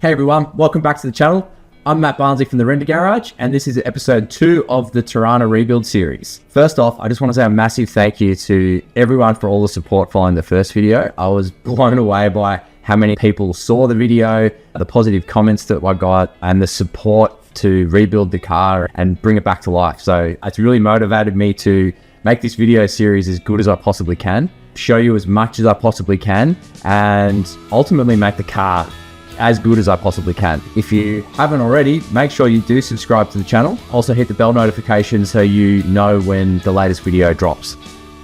Hey everyone, welcome back to the channel. I'm Matt Barnsley from the Render Garage, and this is episode 2 of the Torana rebuild series. First off, I just want to say a massive thank you to everyone for all the support following the first video. I was blown away by how many people saw the video, the positive comments that I got, and the support to rebuild the car and bring it back to life. So it's really motivated me to make this video series as good as I possibly can, show you as much as I possibly can, and ultimately make the car as good as I possibly can. If you haven't already, make sure you do subscribe to the channel. Also hit the bell notification so you know when the latest video drops.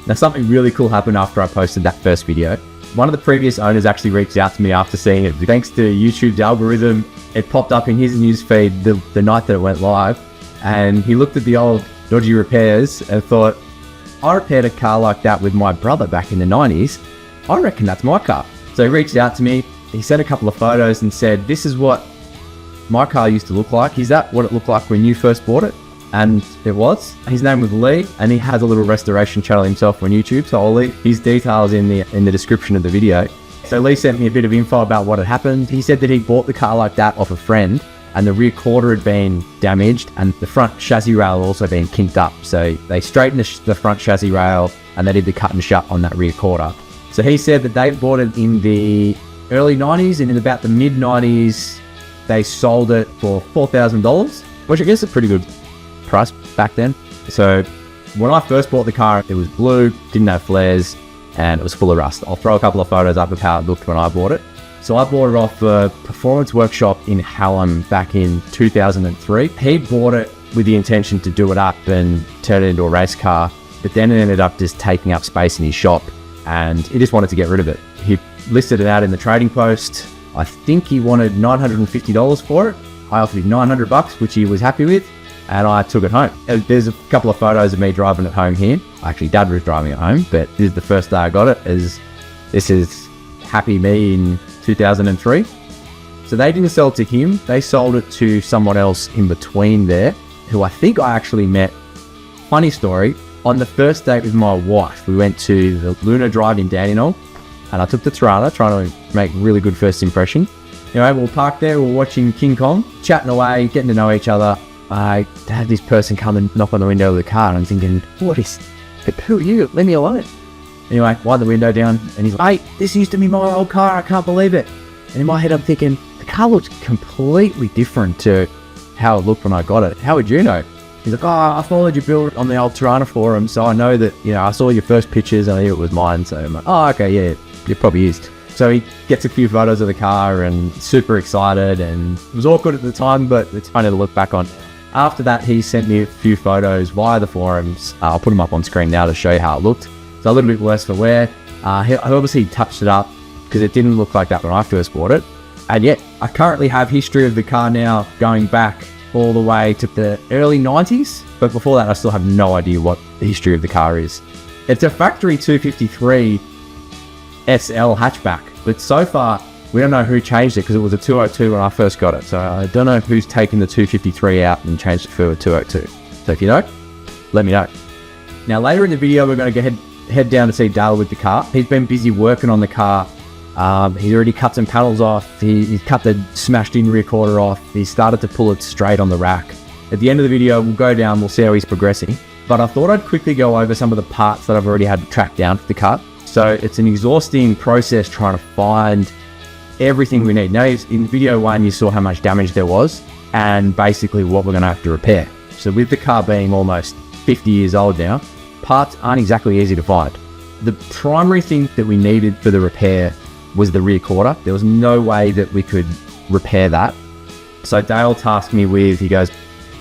Now, something really cool happened after I posted that first video. One of the previous owners actually reached out to me after seeing it. Thanks to YouTube's algorithm, it popped up in his newsfeed the night that it went live, and he looked at the old dodgy repairs and thought, I repaired a car like that with my brother back in the 90s. I reckon that's my car. So he reached out to me. He sent a couple of photos and said, this is what my car used to look like. Is that what it looked like when you first bought it? And it was. His name was Lee, and he has a little restoration channel himself on YouTube, so I'll leave his details in the description of the video. So Lee sent me a bit of info about what had happened. He said that he bought the car like that off a friend, and the rear quarter had been damaged, and the front chassis rail had also been kinked up. So they straightened the front chassis rail, and they did the cut and shut on that rear quarter. So he said that they bought it in the early 90s, and in about the mid 90s they sold it for $4,000, which I guess is a pretty good price back then. So when I first bought the car, it was blue, didn't have flares, and it was full of rust. I'll throw a couple of photos up of how it looked when I bought it. So I bought it off a performance workshop in Hallam back in 2003. He bought it with the intention to do it up and turn it into a race car, but then it ended up just taking up space in his shop, and he just wanted to get rid of it. He listed it out in the trading post. I think he wanted $950 for it. I offered him $900, which he was happy with, and I took it home. There's a couple of photos of me driving it home here. Actually, Dad was driving it home, but this is the first day I got it. This is happy me in 2003. So they didn't sell it to him. They sold it to someone else in between there, who I think I actually met. Funny story, on the first date with my wife, we went to the Luna Drive in Dandenong, and I took the Torana, trying to make a really good first impression. Anyway, we'll park there, we're watching King Kong, chatting away, getting to know each other. I had this person come and knock on the window of the car, and I'm thinking, who are you? Leave me alone. Anyway, wind the window down, and he's like, hey, this used to be my old car, I can't believe it. And in my head, I'm thinking, the car looks completely different to how it looked when I got it. How would you know? He's like, I followed your build on the old Torana forum, so I know that, I saw your first pictures and I knew it was mine. So I'm like, oh, okay, yeah, it probably is. So he gets a few photos of the car and super excited, and it was awkward at the time, but it's funny to look back on. After that, he sent me a few photos via the forums. I'll put them up on screen now to show you how it looked. So a little bit worse for wear. He obviously touched it up because it didn't look like that when I first bought it. And yet, I currently have history of the car now going back all the way to the early 90s, but before that I still have no idea what the history of the car is. It's a factory 253 SL hatchback, but so far we don't know who changed it, because it was a 202 when I first got it, so I don't know who's taken the 253 out and changed it for a 202. So if you know, let me know. Now later in the video we're going to head down to see Dale with the car. He's been busy working on the car. He's already cut some panels off. He's cut the smashed in rear quarter off. He started to pull it straight on the rack. At the end of the video, we'll go down, we'll see how he's progressing. But I thought I'd quickly go over some of the parts that I've already had tracked down for the car. So it's an exhausting process trying to find everything we need. Now, in video 1, you saw how much damage there was and basically what we're going to have to repair. So with the car being almost 50 years old now, parts aren't exactly easy to find. The primary thing that we needed for the repair was the rear quarter. There was no way that we could repair that. So Dale tasked me with, he goes,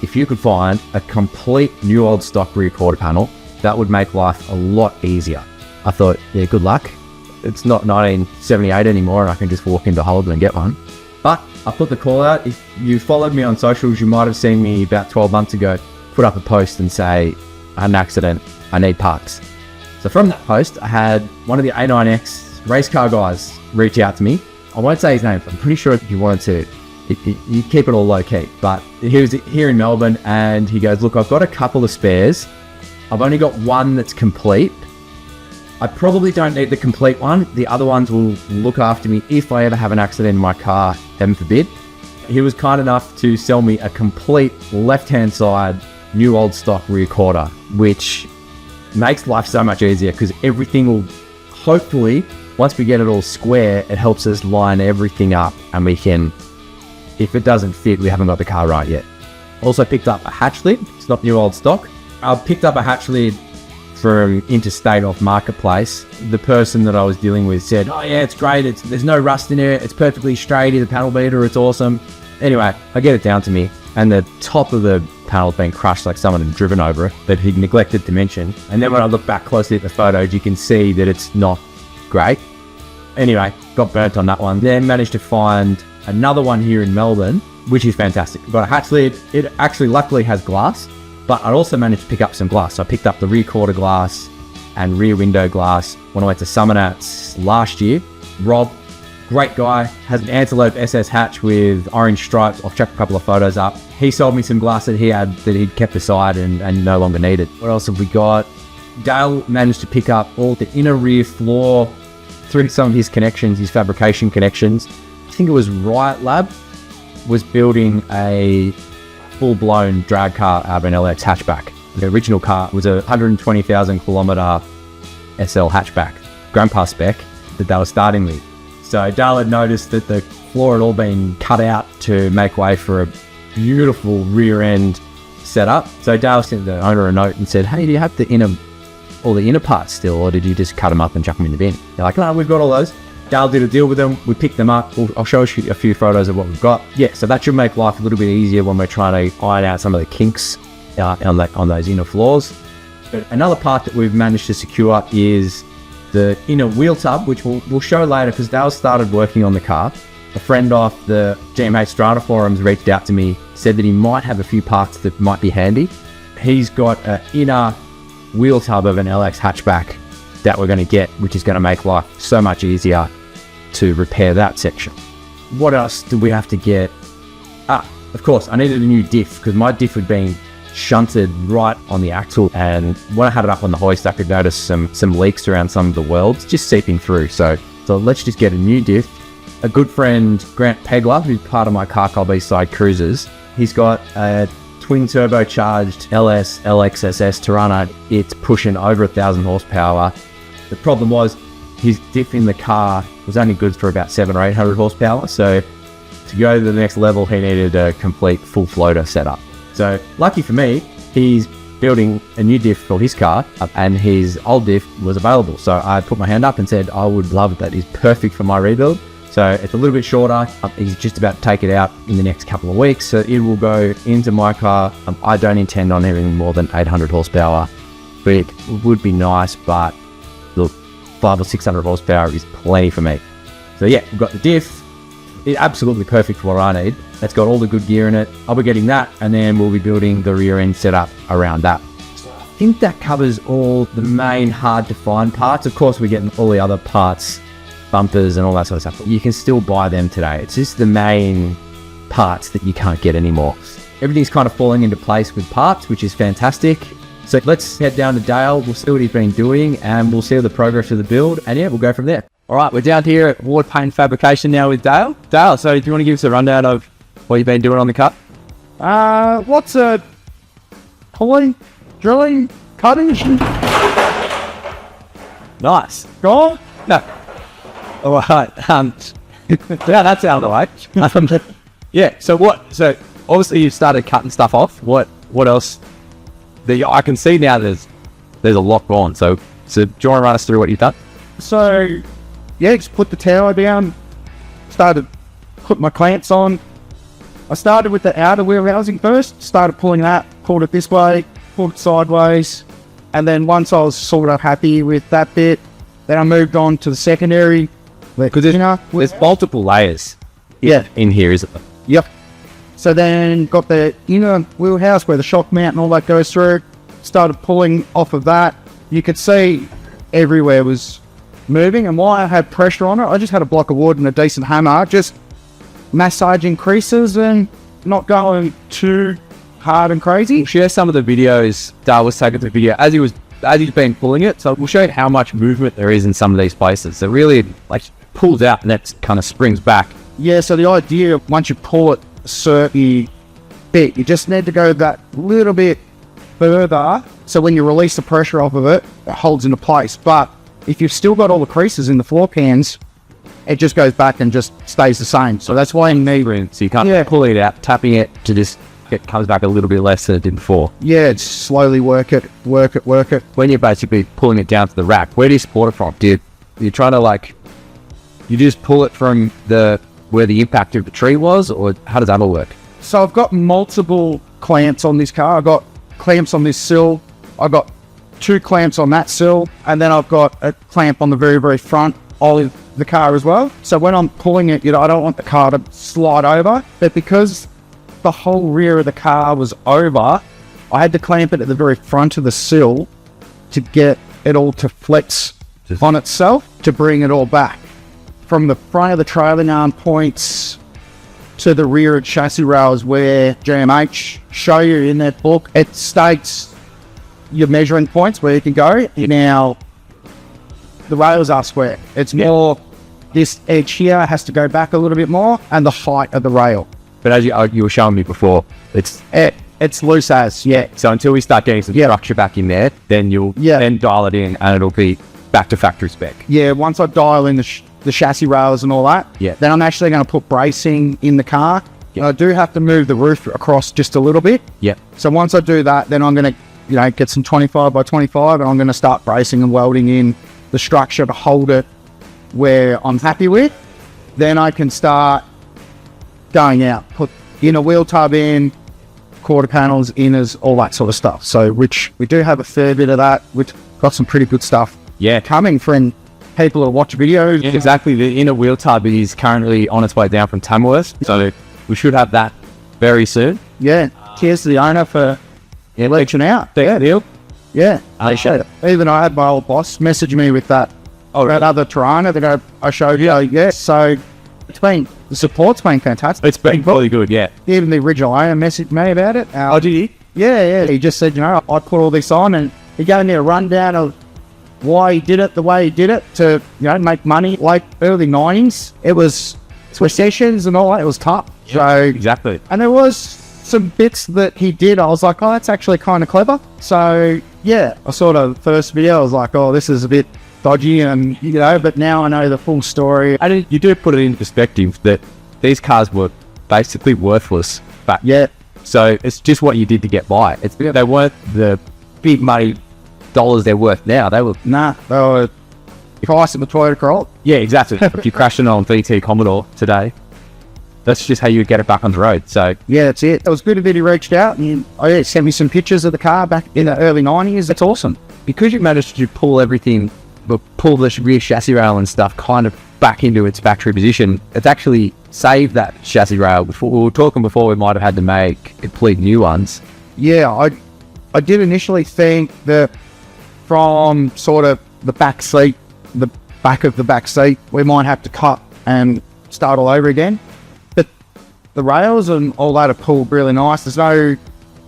if you could find a complete new old stock rear quarter panel, that would make life a lot easier. I thought, yeah, good luck. it's not 1978 anymore and I can just walk into Holden and get one. But I put the call out. If you followed me on socials, you might have seen me about 12 months ago put up a post and say, I had an accident, I need parts. So from that post, I had one of the A9X race car guys reach out to me. I won't say his name, but I'm pretty sure if you wanted to, you keep it all low key. But he was here in Melbourne and he goes, look, I've got a couple of spares. I've only got one that's complete. I probably don't need the complete one. The other ones will look after me if I ever have an accident in my car, heaven forbid. He was kind enough to sell me a complete left-hand side, new old stock rear quarter, which makes life so much easier because everything will, hopefully, once we get it all square, it helps us line everything up and we can, if it doesn't fit, we haven't got the car right yet. Also picked up a hatch lid. It's not new old stock. I picked up a hatch lid from interstate off marketplace. The person that I was dealing with said, oh yeah, it's great, there's no rust in it, it's perfectly straight, it's a panel beater, it's awesome. Anyway, I get it down to me and the top of the panel's been crushed like someone had driven over it, but he neglected to mention. And then when I look back closely at the photos, you can see that it's not great. Anyway, got burnt on that one. Then managed to find another one here in Melbourne, which is fantastic. Got a hatch lid. It actually luckily has glass, but I also managed to pick up some glass. So I picked up the rear quarter glass and rear window glass when I went to Summernats last year. Rob, great guy, has an Antelope SS hatch with orange stripes. I've checked a couple of photos up. He sold me some glass that he'd kept aside and no longer needed. What else have we got? Dale managed to pick up all the inner rear floor through some of his connections, his fabrication connections. I think it was Riot Lab was building a full-blown drag car out of an LX hatchback. The original car was a 120,000 kilometer SL hatchback, grandpa spec that they were starting with. So Dale had noticed that the floor had all been cut out to make way for a beautiful rear end setup. So Dale sent the owner a note and said, hey, do you have all the inner parts still, or did you just cut them up and chuck them in the bin? They're like, no, we've got all those. Dale did a deal with them. We picked them up. I'll show you a few photos of what we've got. Yeah, so that should make life a little bit easier when we're trying to iron out some of the kinks on those inner floors. But another part that we've managed to secure is the inner wheel tub, which we'll show later because Dale started working on the car. A friend off the GMH Strata forums reached out to me, said that he might have a few parts that might be handy. He's got an inner wheel tub of an LX hatchback that we're going to get, which is going to make life so much easier to repair that section. What else do we have to get? Of course, I needed a new diff because my diff had been shunted right on the axle, and when I had it up on the hoist, I could notice some leaks around some of the welds just seeping through. So let's just get a new diff. A good friend, Grant Pegler, who's part of my Car Club Eastside Cruisers, he's got a twin turbocharged LS LXSS Torana. It's pushing over 1,000 horsepower. The problem was his diff in the car was only good for about 700 or 800 horsepower. So to go to the next level, he needed a complete full floater setup. So lucky for me, he's building a new diff for his car and his old diff was available. So I put my hand up and said, I would love it. That is perfect for my rebuild. So it's a little bit shorter. He's just about to take it out in the next couple of weeks. So it will go into my car. I don't intend on having more than 800 horsepower. But it would be nice, but look, 500 or 600 horsepower is plenty for me. So yeah, we've got the diff. It's absolutely perfect for what I need. It's got all the good gear in it. I'll be getting that, and then we'll be building the rear end setup around that. So I think that covers all the main hard to find parts. Of course, we're getting all the other parts, bumpers and all that sort of stuff. You can still buy them today. It's just the main parts that you can't get anymore. Everything's kind of falling into place with parts, which is fantastic. So let's head down to Dale. We'll see what he's been doing, and we'll see the progress of the build, and yeah, we'll go from there. All right, we're down here at Ward Paint Fabrication now with Dale. Dale, so do you want to give us a rundown of what you've been doing on the cut? Lots of pulling, drilling, cutting. Nice. Gone? No. All right. Yeah, that's out of the way. Yeah. So obviously you started cutting stuff off. What else? I can see now there's a lot gone. So do you want to run us through what you've done? So, yeah, just put the tower down, started put my clamps on. I started with the outer wheel housing first, started pulling that, pulled it this way, pulled it sideways, and then once I was sort of happy with that bit, Then I moved on to the secondary. Because there's multiple layers in here, isn't there? Yep. So then got the inner wheelhouse where the shock mount and all that goes through. Started pulling off of that. You could see everywhere was moving, and while I had pressure on it, I just had a block of wood and a decent hammer, just massaging creases and not going too hard and crazy. We'll share some of the videos Dale was taking the video as he's been pulling it. So we'll show you how much movement there is in some of these places. So really, like, pulls out and that kind of springs back. Yeah, so the idea, once you pull it a certain bit, you just need to go that little bit further, so when you release the pressure off of it, it holds into place. But if you've still got all the creases in the floor pans, it just goes back and just stays the same. So that's why you need... So you can't pull it out, tapping it to just... It comes back a little bit less than it did before. Yeah, it's slowly work it. When you're basically pulling it down to the rack, where do you support it from? You're trying to, like... You just pull it from where the impact of the tree was, or how does that all work? So I've got multiple clamps on this car. I've got clamps on this sill. I've got 2 clamps on that sill, and then I've got a clamp on the very, very front of the car as well. So when I'm pulling it, I don't want the car to slide over, but because the whole rear of the car was over, I had to clamp it at the very front of the sill to get it all to flex on itself to bring it all back. From the front of the trailing arm points to the rear of chassis rails where GMH show you in that book, it states your measuring points where you can go. Now, the rails are square. It's more, this edge here has to go back a little bit more, and the height of the rail. But as you were showing me before, it's loose as, yeah. So until we start getting some structure back in there, then you'll then dial it in and it'll be back to factory spec. Yeah, once I dial in the chassis rails and all that, then I'm actually going to put bracing in the car. I do have to move the roof across just a little bit. So once I do that, then I'm going to get some 25 by 25, and I'm going to start bracing and welding in the structure to hold it where I'm happy with. Then I can start going out, put inner wheel tub in, quarter panels, inners, all that sort of stuff. So which we do have a fair bit of that. We've got some pretty good stuff coming from people who watch videos. Yeah, exactly. The inner wheel tub is currently on its way down from Tamworth, so we should have that very soon. Yeah, cheers to the owner for reaching out. Deal. Yeah, appreciate it. Even I had my old boss message me with that other Torana that I showed you. Yeah, so the support's been fantastic. It's been really good, yeah. Even the original owner messaged me about it. Did he? Yeah. He just said, I put all this on, and he gave me a rundown of why he did it the way he did it to, make money. Like early 90s, it was recessions and all that. It was tough. Yeah, so exactly. And there was some bits that he did. I was like, that's actually kind of clever. So yeah, I saw the first video. I was like, this is a bit dodgy, and but now I know the full story. And you do put it into perspective that these cars were basically worthless back. Yeah. So it's just what you did to get by. They weren't the big money dollars they're worth now. They were they were price of a Toyota Corolla. Yeah, exactly. If you crashed it on VT Commodore today, that's just how you get it back on the road. So yeah, that's it. It was good that he reached out and sent me some pictures of the car back in the early 90s. That's awesome. Because you managed to pull everything, but pull the rear chassis rail and stuff kind of back into its factory position, it's actually saved that chassis rail. Before we were talking before, we might have had to make complete new ones. Yeah, I did initially think that from sort of the back seat, the back of the back seat, we might have to cut and start all over again. But the rails and all that are pulled really nice. There's no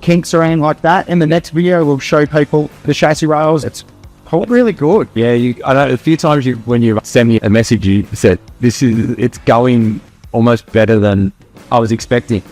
kinks or anything like that. In the next video, we'll show people the chassis rails. It's pulled really good. Yeah, I know a few times when you send me a message, you said it's going almost better than I was expecting.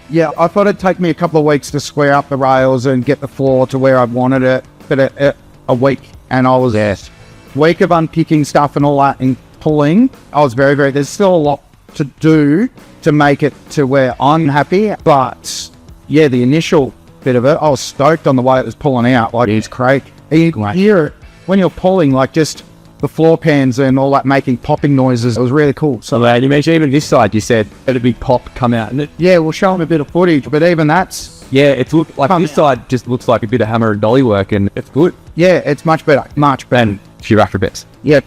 Yeah, I thought it'd take me a couple of weeks to square up the rails and get the floor to where I wanted it, but a week, and I was week of unpicking stuff and all that and pulling. I was very, very, there's still a lot to do to make it to where I'm happy, but yeah, the initial bit of it, I was stoked on the way it was pulling out. Like, it's great. You can hear it when you're pulling, like just the floor pans and all that making popping noises. It was really cool. So you mentioned even this side, you said had a big pop come out, and we'll show them a bit of footage, but even that's it looked like this side just looks like a bit of hammer and dolly work, and it's good. Yeah, it's much better. And few rack repairs. Yeah.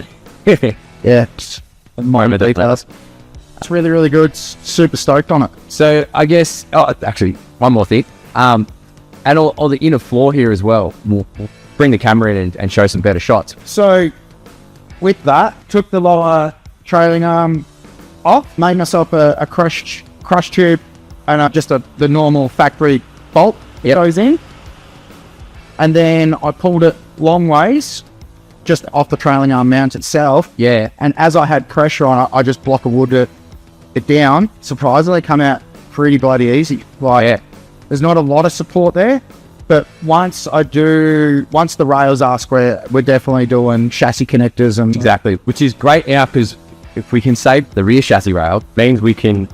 Yeah. Moment of Details. It's really, really good. Super stoked on it. So I guess, actually, one more thing. And all the inner floor here as well. We'll bring the camera in and show some better shots. So with that, took the lower trailing arm off, made myself a crush tube and just the normal factory bolt goes in. And then I pulled it long ways, just off the trailing arm mount itself. Yeah. And as I had pressure on it, I just block of wood it down. Surprisingly, come out pretty bloody easy. Like, there's not a lot of support there, but once the rails are square, we're definitely doing chassis connectors and Exactly, which is great now because if we can save the rear chassis rail, means we can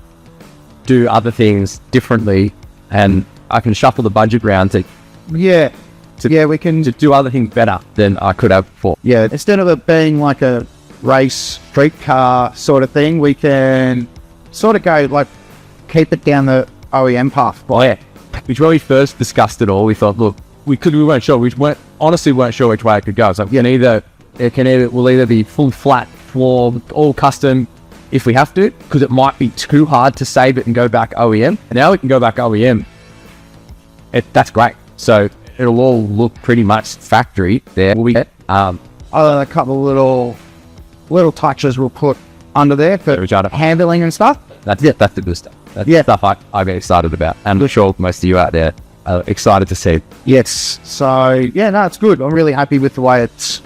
do other things differently, and I can shuffle the budget around to we can do other things better than I could have before. Yeah, instead of it being like a race street car sort of thing, we can sort of go like keep it down the OEM path. Oh yeah, which when we first discussed it all, we thought, look, we weren't sure. We honestly weren't sure which way it could go. So we'll either be full flat floor, all custom if we have to, because it might be too hard to save it and go back OEM. And now we can go back OEM. That's great. So it'll all look pretty much factory there. Other than a couple of little touches we'll put under there for handling and stuff. That's it. That's the good stuff. That's stuff I get excited about. And I'm sure most of you out there are excited to see. Yes. So yeah, no, it's good. I'm really happy with the way it's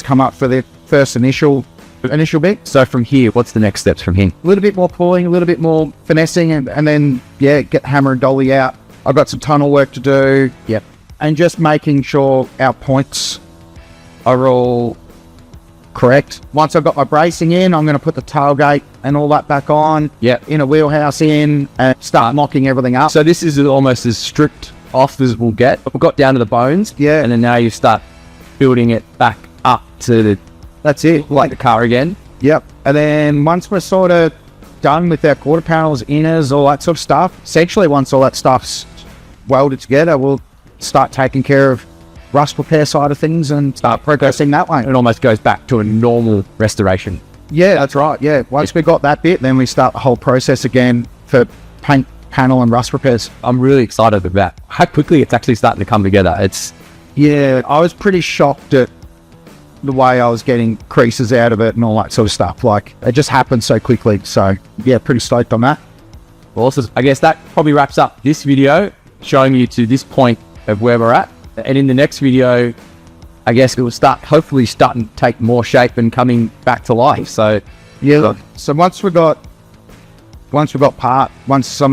come up for the first initial bit. So from here, what's the next steps from here? A little bit more pulling, a little bit more finessing, and then get hammer and dolly out. I've got some tunnel work to do. Yep. And just making sure our points are all correct. Once I've got my bracing in, I'm going to put the tailgate and all that back on. Yep. In a wheelhouse in and start mocking everything up. So this is almost as stripped off as we'll get. We've got down to the bones. Yeah. And then now you start building it back up to that's it. Like the car again. Yep. And then once we're sort of done with our quarter panels, inners, all that sort of stuff, essentially once all that stuff's welded together, we'll start taking care of rust repair side of things and start progressing that way. It almost goes back to a normal restoration. Yeah, that's right. Yeah. Once we got that bit, then we start the whole process again for paint, panel and rust repairs. I'm really excited about how quickly it's actually starting to come together. I was pretty shocked at the way I was getting creases out of it and all that sort of stuff. Like, it just happened so quickly. So yeah, pretty stoked on that. Well, also, I guess that probably wraps up this video, showing you to this point of where we're at. And in the next video, I guess it will hopefully starting to take more shape and coming back to life. So yeah. So once some of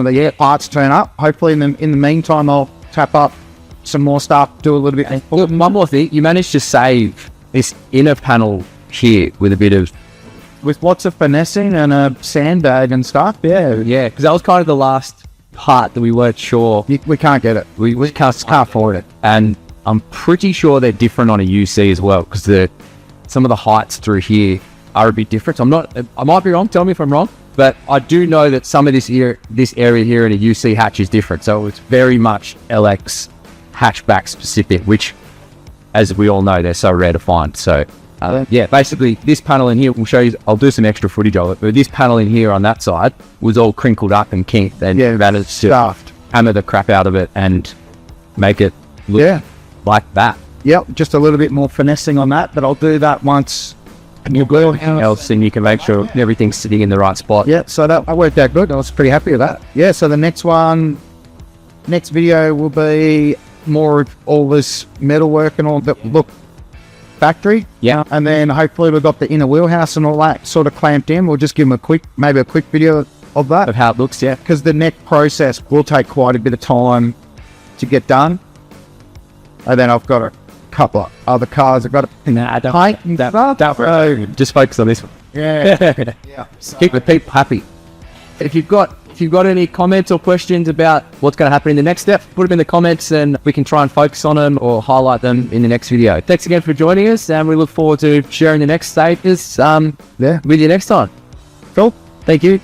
the parts turn up, hopefully in the meantime, I'll tap up some more stuff, do a little bit. Look, one more thing, you managed to save this inner panel here with lots of finessing and a sandbag and stuff. Yeah, because that was kind of the last part that we weren't sure. We can't get it. We can't afford it. And I'm pretty sure they're different on a UC as well, because some of the heights through here are a bit different. I might be wrong, tell me if I'm wrong, but I do know that some of this area here in a UC hatch is different. So it's very much LX hatchback specific, which, as we all know, they're so rare to find. So basically this panel in here, we'll show you, I'll do some extra footage of it, but this panel in here on that side was all crinkled up and kinked, and managed to hammer the crap out of it and make it look like that. Yep, just a little bit more finessing on that, but I'll do that once else, and you can make sure everything's sitting in the right spot. Yeah, so that worked out good. I was pretty happy with that. Yeah, so the next video will be more of all this metal work and all that look factory. Yeah. And then hopefully we've got the inner wheelhouse and all that sort of clamped in. We'll just give them maybe a quick video of that. Of how it looks, yeah. Because the next process will take quite a bit of time to get done. And then I've got a couple of other cars I've got to paint and stuff. Just focus on this one. Yeah. Keep the people happy. If you've got any comments or questions about what's going to happen in the next step, put them in the comments and we can try and focus on them or highlight them in the next video. Thanks again for joining us, and we look forward to sharing the next stages with you next time. Cool. Thank you.